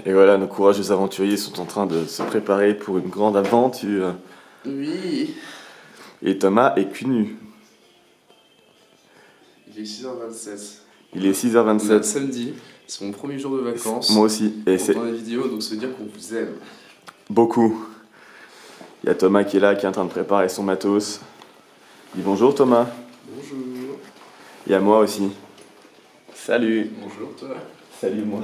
Et voilà, nos courageux aventuriers sont en train de se préparer pour une grande aventure. Oui. Et Thomas est cul nu. Il est 6h27. Il est On est 6h27. samedi, c'est mon premier jour de vacances. Moi aussi. Et on c'est prend la vidéo, donc ça veut dire qu'on vous aime. beaucoup. Il y a Thomas qui est là, qui est en train de préparer son matos. Dis bonjour Thomas. Bonjour. Il y a moi aussi. Salut. Bonjour toi. Salut moi.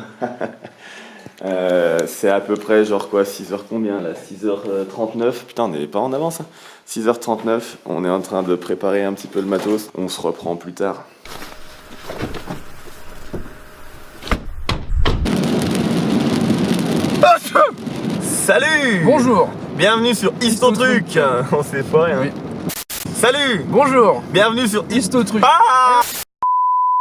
C'est à peu près genre quoi, 6h combien là, 6h39. Putain, on n'est pas en avance. 6h39, on est en train de préparer un petit peu le matos. On se reprend plus tard. Salut. Bonjour. Bienvenue sur Histotruc. On s'est foiré hein. Oui. Salut. Bonjour. Bienvenue sur Histotruc. Ah.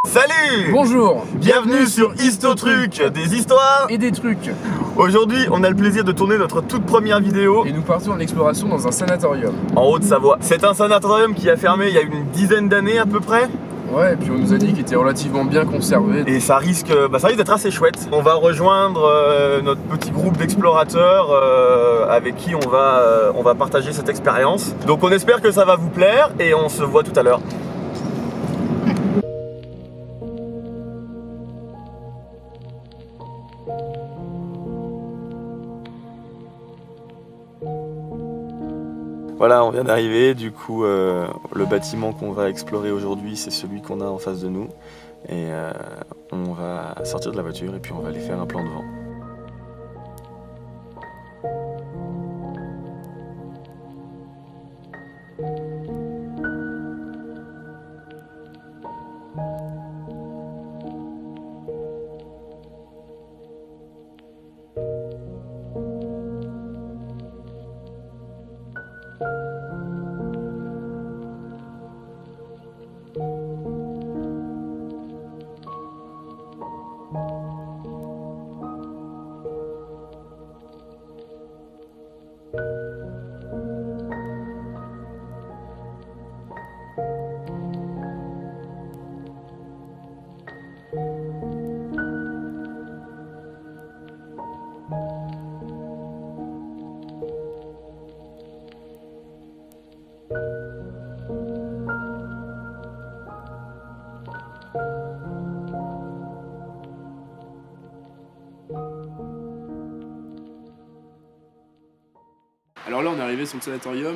Salut. Bonjour. Bienvenue sur Histotruc, des histoires Et des trucs. Aujourd'hui, on a le plaisir de tourner notre toute première vidéo Et nous partons en exploration dans un sanatorium. en Haute-Savoie. C'est un sanatorium qui a fermé il y a une dizaine d'années à peu près. Ouais, et puis on nous a dit qu'il était relativement bien conservé. Et ça risque d'être assez chouette. On va rejoindre notre petit groupe d'explorateurs avec qui on va partager cette expérience. Donc on espère que ça va vous plaire et on se voit tout à l'heure. Voilà, on vient d'arriver, du coup le bâtiment qu'on va explorer aujourd'hui c'est celui qu'on a en face de nous et on va sortir de la voiture et puis on va aller faire un plan de vent. Alors là, on est arrivé sur le sanatorium.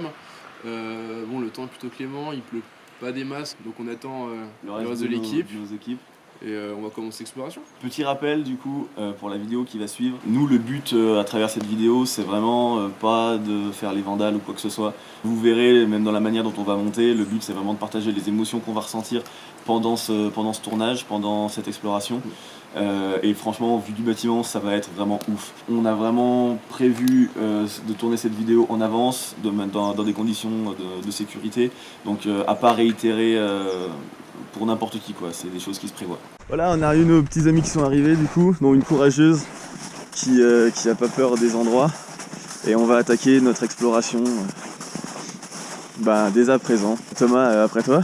Bon, le temps est plutôt clément, il pleut pas des masses, donc on attend le reste de l'équipe. Nos équipes. Et on va commencer l'exploration. Petit rappel du coup pour la vidéo qui va suivre. Nous le but à travers cette vidéo c'est vraiment pas de faire les vandales ou quoi que ce soit. Vous verrez même dans la manière dont on va monter, le but c'est vraiment de partager les émotions qu'on va ressentir pendant ce tournage, pendant cette exploration. Et franchement vu du bâtiment ça va être vraiment ouf. On a vraiment prévu de tourner cette vidéo en avance, dans des conditions de sécurité. Donc à pas réitérer pour n'importe qui quoi, c'est des choses qui se prévoient. Voilà, on a eu nos petits amis qui sont arrivés du coup, dont une courageuse qui a pas peur des endroits. Et on va attaquer notre exploration dès à présent. Thomas, après toi.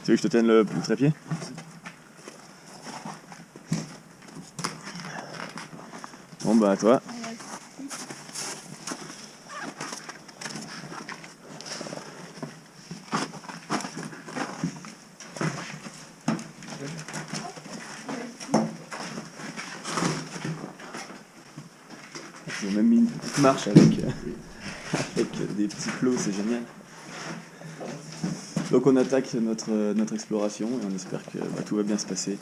Tu veux que je te tienne le trépied ? Bon bah à toi. Ils ont même mis une petite marche avec des petits plots, c'est génial. Donc on attaque notre exploration et on espère que tout va bien se passer.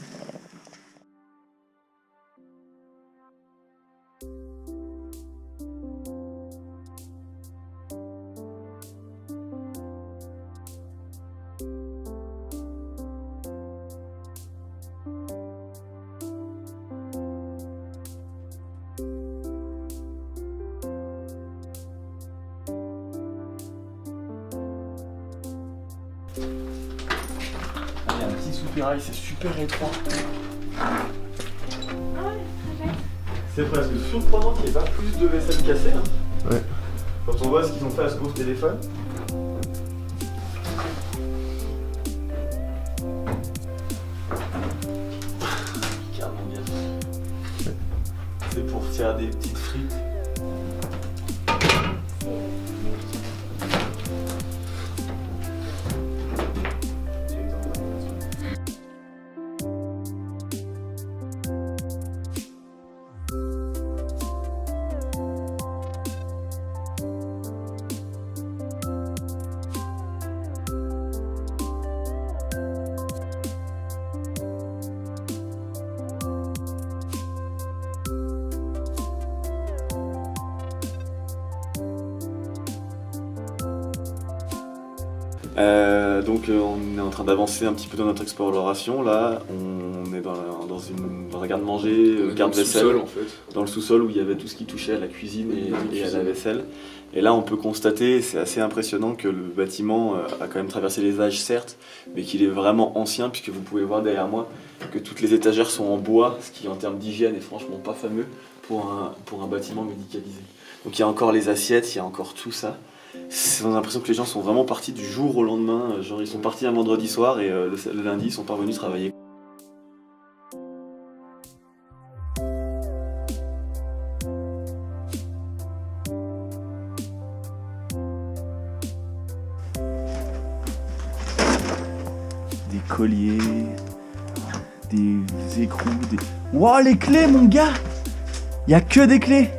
Il y a un petit soupirail, c'est super étroit. C'est presque surprenant qu'il n'y ait pas plus de vaisselle cassée. Hein. Ouais. Quand on voit ce qu'ils ont fait à ce pauvre téléphone. Carrément bien. faire des petites frites. Donc on est en train d'avancer un petit peu dans notre exploration. Là, on est dans un garde-manger, garde-vaisselle, en fait. dans le sous-sol où il y avait tout ce qui touchait à la cuisine et à la vaisselle. Et là, on peut constater, c'est assez impressionnant, que le bâtiment a quand même traversé les âges, certes, mais qu'il est vraiment ancien, puisque vous pouvez voir derrière moi que toutes les étagères sont en bois, ce qui en termes d'hygiène est franchement pas fameux pour un bâtiment médicalisé. Donc il y a encore les assiettes, il y a encore tout ça. On a l'impression que les gens sont vraiment partis du jour au lendemain, genre ils sont partis un vendredi soir et le lundi ils sont pas revenus travailler. Des colliers, des écrous, des... Wow, les clés mon gars! Y a que des clés!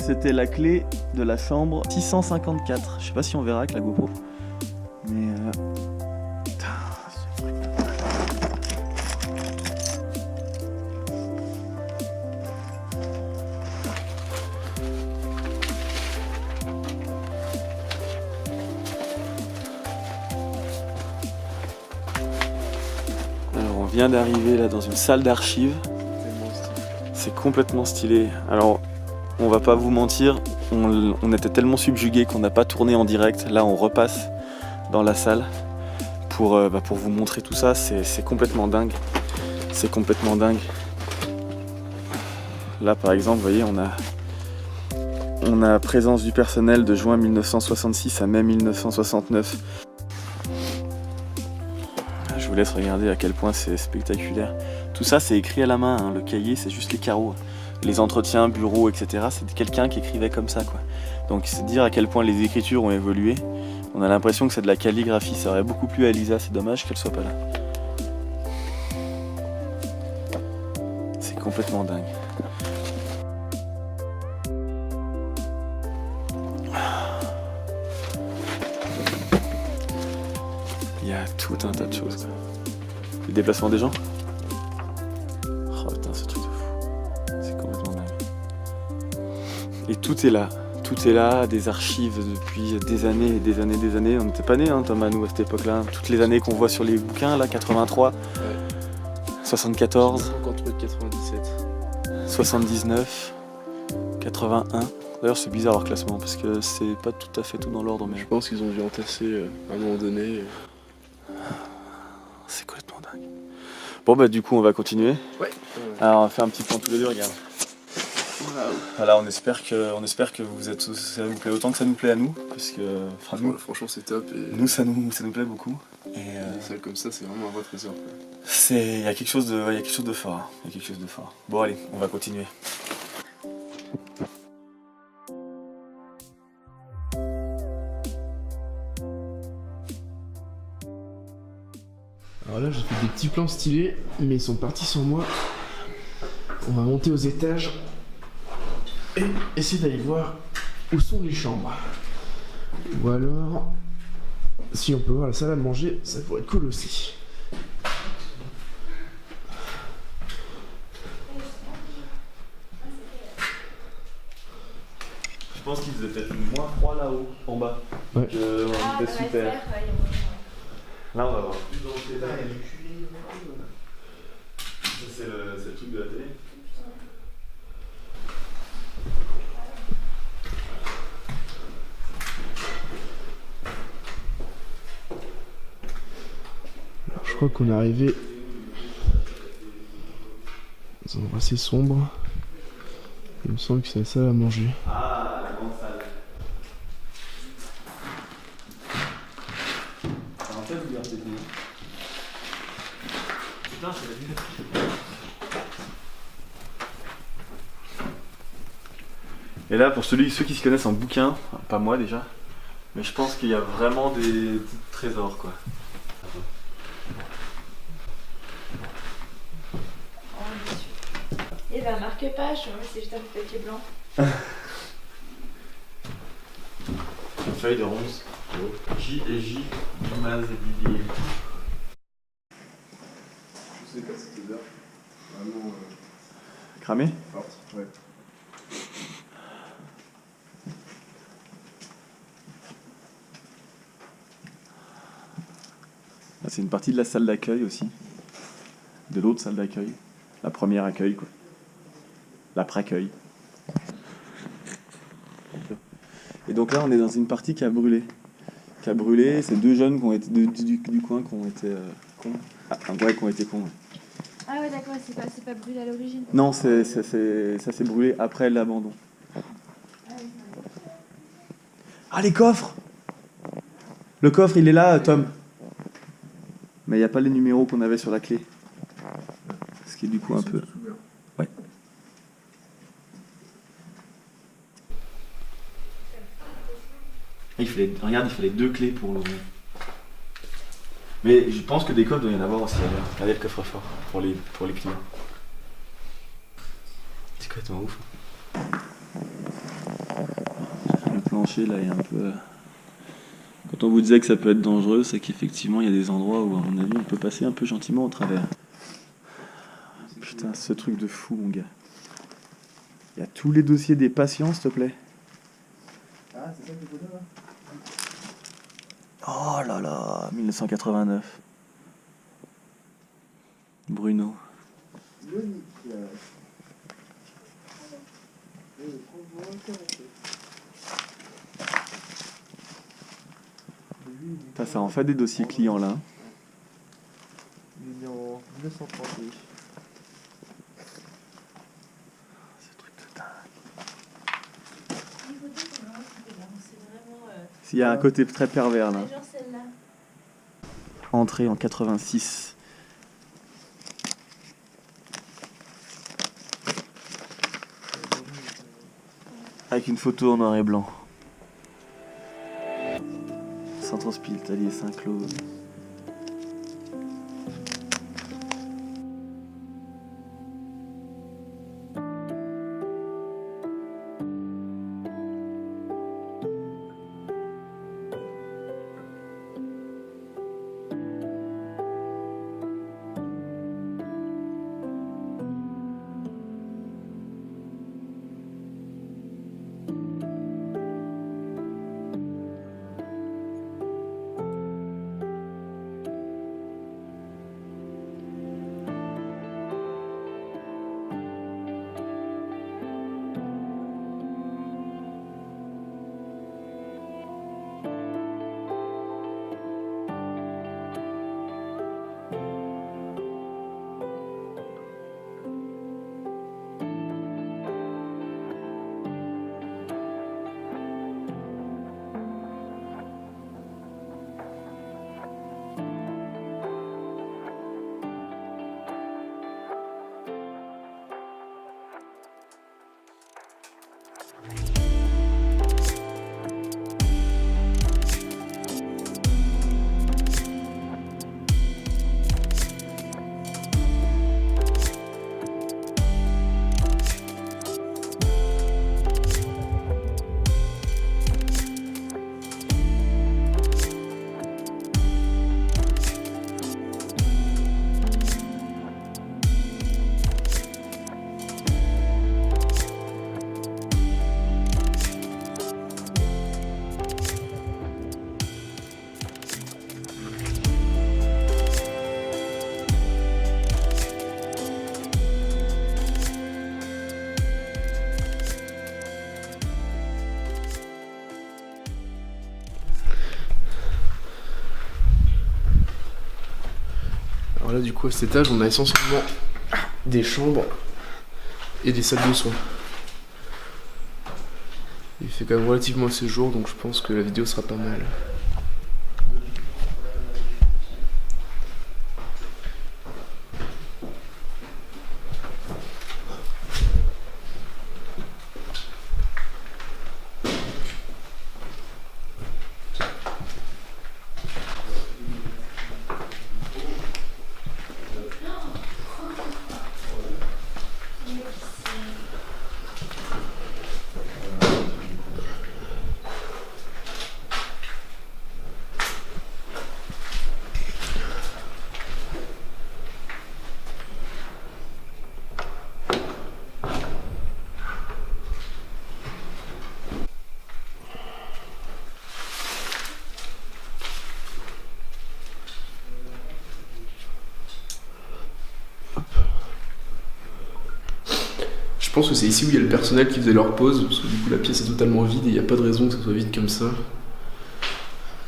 C'était la clé de la chambre 654. Je sais pas si on verra avec la GoPro. Mais putain, ce truc. Alors on vient d'arriver là dans une salle d'archives. C'est complètement stylé. Alors on va pas vous mentir, on était tellement subjugués qu'on n'a pas tourné en direct. Là on repasse dans la salle pour vous montrer tout ça. C'est complètement dingue. C'est complètement dingue. Là par exemple, vous voyez, on a présence du personnel de juin 1966 à mai 1969. Je vous laisse regarder à quel point c'est spectaculaire. Tout ça c'est écrit à la main, hein. Le cahier c'est juste les carreaux. Les entretiens, bureaux, etc. C'est quelqu'un qui écrivait comme ça, quoi. Donc c'est dire à quel point les écritures ont évolué. On a l'impression que c'est de la calligraphie. Ça aurait beaucoup plu à Elisa, c'est dommage qu'elle soit pas là. C'est complètement dingue. Il y a tout un tas de choses, quoi. Le déplacement des gens. Oh putain, ce truc de fou. C'est complètement dingue. Et tout est là, des archives depuis des années et des années et des années. On n'était pas nés, hein, Thomas, nous, à cette époque-là. Toutes les années qu'on voit sur les bouquins, là, 83, ouais. 74, Entre 97. 79, 81. D'ailleurs, c'est bizarre leur classement parce que c'est pas tout à fait tout dans l'ordre. Mais Je pense qu'ils ont dû entasser à un moment donné. C'est complètement dingue. Bon, bah, du coup, on va continuer. Ouais. Alors, on va faire un petit point tous les deux, regarde. Voilà. Voilà, on espère que ça vous plaît autant que ça nous plaît à nous, parce que Voilà, franchement c'est top et nous ça nous plaît beaucoup. Et une salle comme ça c'est vraiment un vrai trésor, quoi. il y a quelque chose de fort, hein. Il y a quelque chose de fort. Bon allez, on va continuer. Alors là j'ai fait des petits plans stylés mais ils sont partis sans moi. On va monter aux étages et essayer d'aller voir où sont les chambres. Ou alors, si on peut voir la salle à manger, ça pourrait être cool aussi. Je pense qu'il faisait peut-être moins froid là-haut, en bas. Ouais. On était super. Là on va voir. Ça c'est le truc de la télé. Alors, je crois qu'on est arrivé dans un endroit assez sombre. Il me semble que c'est la salle à manger. Ah, la grande salle. En fait, vous regardez bien. putain, c'est la vie. Et là, pour ceux qui se connaissent en bouquin, pas moi déjà, mais je pense qu'il y a vraiment des petits trésors quoi. Et ben marque page, c'est juste un papier blanc. Une feuille de ronce. J et J, Dumas et Didier. Je sais pas cette odeur. Vraiment Cramé? forte. Ouais. C'est une partie de la salle d'accueil aussi. De l'autre salle d'accueil. La première accueil quoi. L'après-accueil. Et donc là on est dans une partie qui a brûlé. C'est deux jeunes qui ont été du coin qui ont été cons. Ah, ouais, qui ont été cons. Ouais. Ah ouais d'accord, c'est pas brûlé à l'origine. Non, ça s'est brûlé après l'abandon. Ah les coffres! Le coffre il est là, Tom. Mais il n'y a pas les numéros qu'on avait sur la clé. Ce qui est du coup un peu... Ouais. Regarde, il fallait 2 clés pour l'ouvrir. Mais je pense que des coffres doit y en avoir aussi ailleurs. Regardez le coffre-fort pour les clients. C'est complètement ouf. Le plancher là est un peu... Quand on vous disait que ça peut être dangereux, c'est qu'effectivement il y a des endroits où à mon avis on peut passer un peu gentiment au travers. Putain, ce truc de fou mon gars. Il y a tous les dossiers des patients s'il te plaît. Ah, c'est ça que tu là? Oh là là, 1989. Bruno. Ça en fait des dossiers clients là. Il est en 1930. Ce truc de dingue. S'il y a un côté très pervers là. Genre celle-là. Entrée en 86. Avec une photo en noir et blanc. Centre hospitalier Saint-Claude. Alors là, du coup, à cet étage, on a essentiellement des chambres et des salles de soins. Il fait quand même relativement assez jour, donc je pense que la vidéo sera pas mal. pense que c'est ici où il y a le personnel qui faisait leur pause, parce que du coup la pièce est totalement vide et il n'y a pas de raison que ça soit vide comme ça.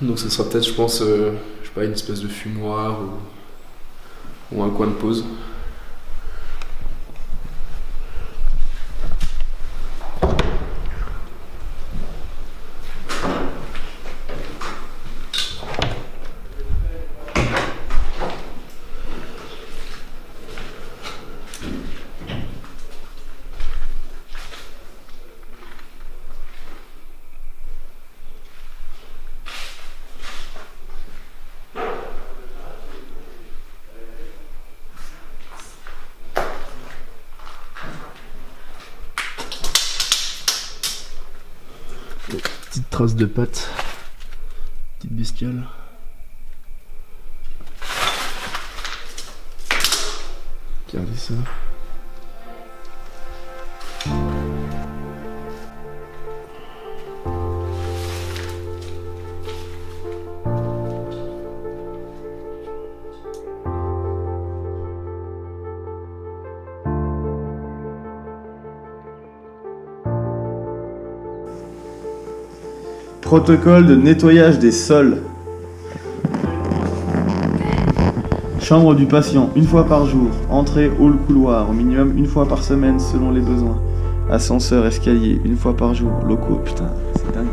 Donc ça sera peut-être, je pense, je sais pas, une espèce de fumoir ou un coin de pause. Petite trace de pattes, petite bestiole. Regardez ça. Protocole de nettoyage des sols. Chambre du patient, 1 fois par jour. Entrée, hall, couloir, au minimum 1 fois par semaine selon les besoins. Ascenseur, escalier, 1 fois par jour. Locaux, putain, c'est dingue.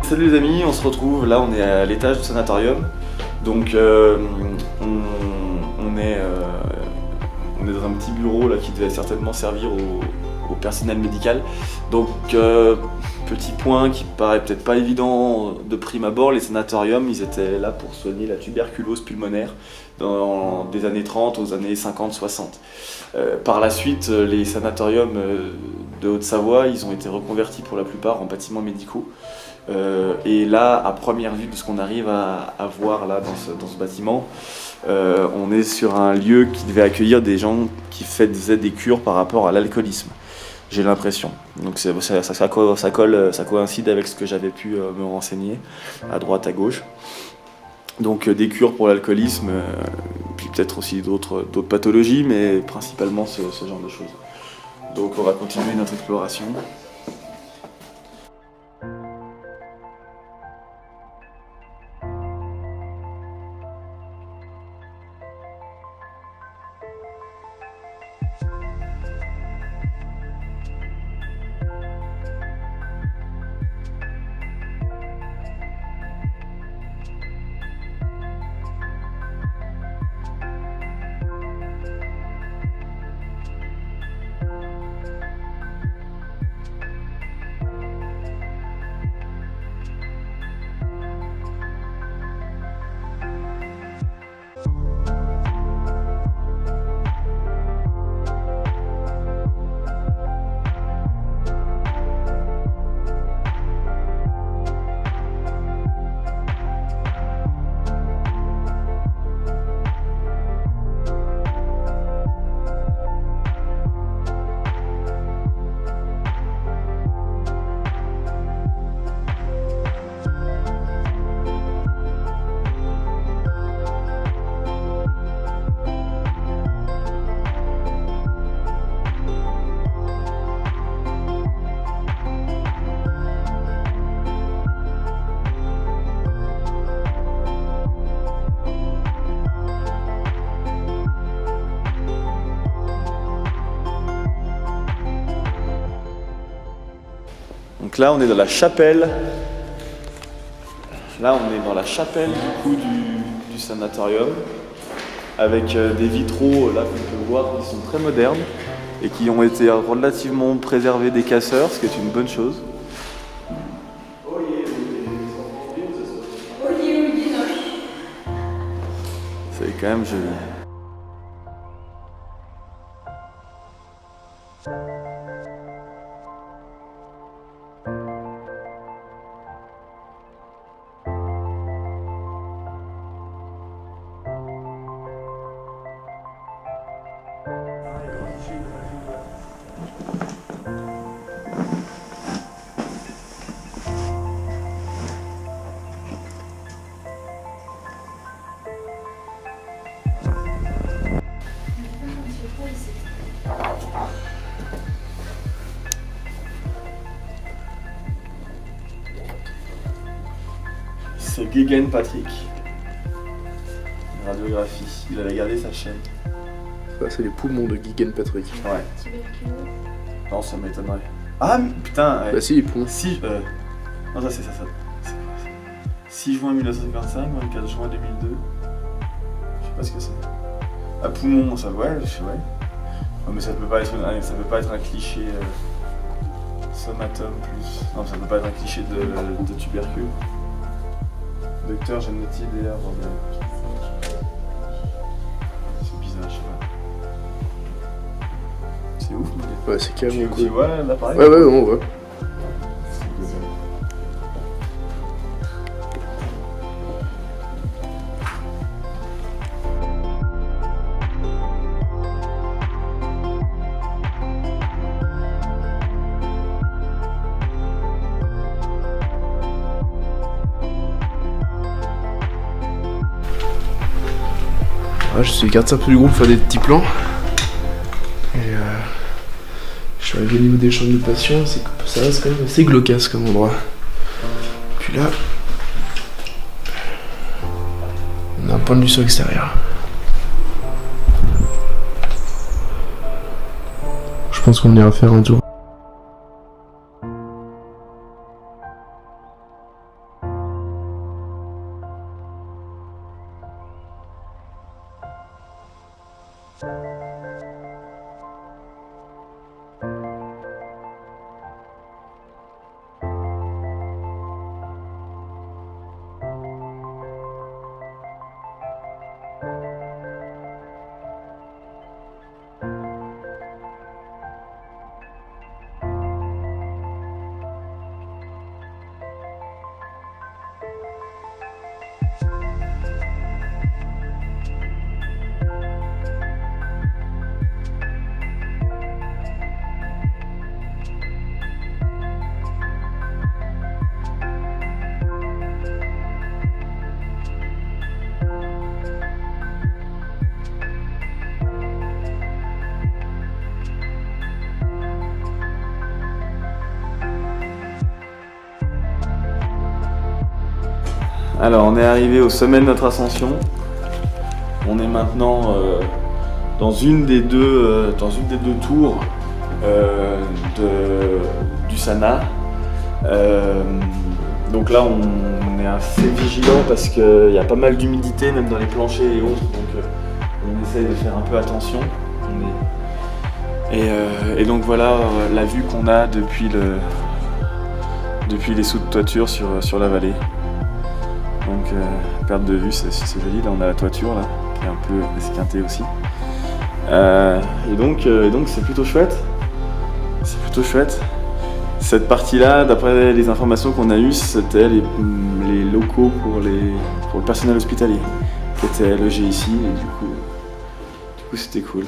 Salut les amis, on se retrouve, là on est à l'étage du sanatorium, donc on est dans un petit bureau là, qui devait certainement servir au personnel médical. Donc petit point qui paraît peut-être pas évident de prime abord, les sanatoriums ils étaient là pour soigner la tuberculose pulmonaire dans des années 30 aux années 50-60. Par la suite, les sanatoriums de Haute-Savoie ils ont été reconvertis pour la plupart en bâtiments médicaux. Et là, à première vue de ce qu'on arrive à voir là dans ce bâtiment, on est sur un lieu qui devait accueillir des gens qui faisaient des cures par rapport à l'alcoolisme. J'ai l'impression. Donc ça coïncide avec ce que j'avais pu me renseigner à droite, à gauche. Donc des cures pour l'alcoolisme, puis peut-être aussi d'autres pathologies, mais principalement ce genre de choses. Donc on va continuer notre exploration. Donc là, on est dans la chapelle Là, on est dans la chapelle du coup du sanatorium, avec des vitraux là qu'on peut voir qui sont très modernes et qui ont été relativement préservés des casseurs, ce qui est une bonne chose. C'est quand même joli. C'est Guéguen Patrick. Une radiographie. Il avait gardé sa chaîne. Ça, c'est les poumons de Guéguen Patrick. Ouais. Tuberculose. Non, ça m'étonnerait. Ah, putain ouais. Bah si, les poumons. Si, non, ça c'est ça. C'est quoi ça 6 juin 1955, 24 juin 2002. Je sais pas ce que c'est. Ah, poumon, ça, ouais, je sais, ouais. Non, mais ça peut pas être un cliché somatome plus. Non, ça peut pas être un cliché de tubercule. Docteur Genotti d'ailleurs. C'est bizarre, je sais pas. C'est ouf, mais. Ouais, c'est carrément Tu cool. vois l'appareil? Ouais, on voit. Ouais, je suis garde ça un peu du groupe pour faire des petits plans. Et je suis arrivé au niveau des chambres de patients, ça reste quand même assez glauque comme endroit. Puis là, on a un point de vue sur l'extérieur. Je pense qu'on ira faire un tour. Alors, on est arrivé au sommet de notre ascension. On est maintenant dans une des deux tours du Sana. Donc là, on est assez vigilant parce qu'il y a pas mal d'humidité, même dans les planchers et autres. Donc, on essaye de faire un peu attention. Et donc voilà la vue qu'on a depuis les sous de toiture sur la vallée. Donc perte de vue, c'est joli. Là on a la toiture là, qui est un peu esquintée aussi. Et donc c'est plutôt chouette. C'est plutôt chouette. Cette partie-là, d'après les informations qu'on a eues, c'était les locaux pour le personnel hospitalier qui était logé ici. Et du coup c'était cool.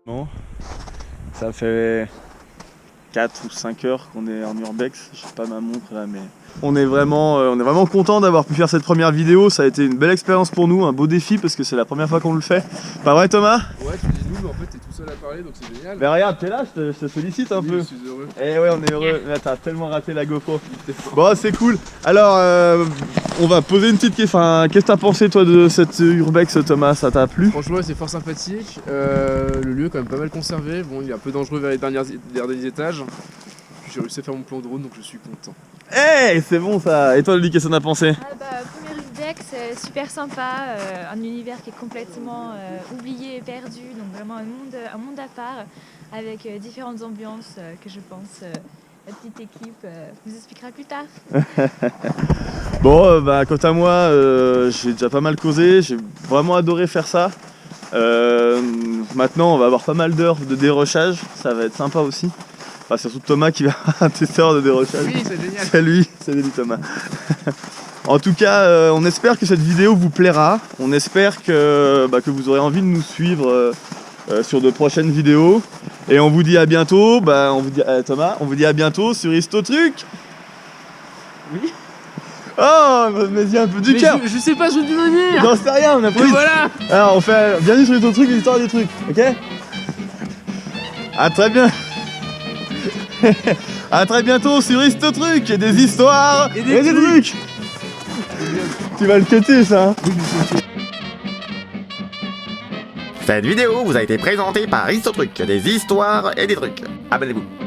Bon, ça fait 4 ou 5 heures qu'on est en urbex, je sais pas ma montre là, mais on est vraiment content d'avoir pu faire cette première vidéo. Ça a été une belle expérience pour nous, un beau défi parce que c'est la première fois qu'on le fait. Pas vrai Thomas? Ouais, tu dis nous, mais en fait t'es tout seul à parler, donc c'est génial. Mais regarde, t'es là, je te félicite un peu. Je suis heureux. Eh ouais, on est heureux. Là, t'as tellement raté la GoPro. Bon, c'est cool. Alors, on va poser une petite question. Enfin, qu'est-ce que t'as pensé, toi, de cette urbex, Thomas? Ça t'a plu? Franchement, c'est fort sympathique. Le lieu est quand même pas mal conservé. Bon, il est un peu dangereux vers les derniers étages. J'ai réussi à faire mon plan de drone, donc je suis content. Eh, c'est bon ça. Et toi, Lily, qu'est-ce que t'en as pensé? Ah bah, premier urbex, super sympa, un univers qui est complètement oublié et perdu, donc vraiment un monde à part, avec différentes ambiances que je pense la petite équipe vous expliquera plus tard. Bon, bah, quant à moi, j'ai déjà pas mal causé. J'ai vraiment adoré faire ça. Maintenant, on va avoir pas mal d'heures de dérochage. Ça va être sympa aussi. Enfin, surtout Thomas qui va avoir un testeur de dérochage. Oui, c'est génial. C'est lui Thomas. En tout cas, on espère que cette vidéo vous plaira. On espère que vous aurez envie de nous suivre sur de prochaines vidéos. Et on vous dit à bientôt. Thomas, on vous dit à bientôt sur Histotruc. Oui. Oh, mais il y a un peu du cœur. Je sais pas, je veux devenir. J'en sais rien, on a pris. Voilà. Alors, on fait bienvenue sur Histotruc, l'histoire des trucs, ok? À très bien. À très bientôt sur Histotruc, et des histoires et des trucs. Tu vas le cutter ça, hein? Cette vidéo vous a été présentée par Histotruc, des histoires et des trucs. Abonnez-vous.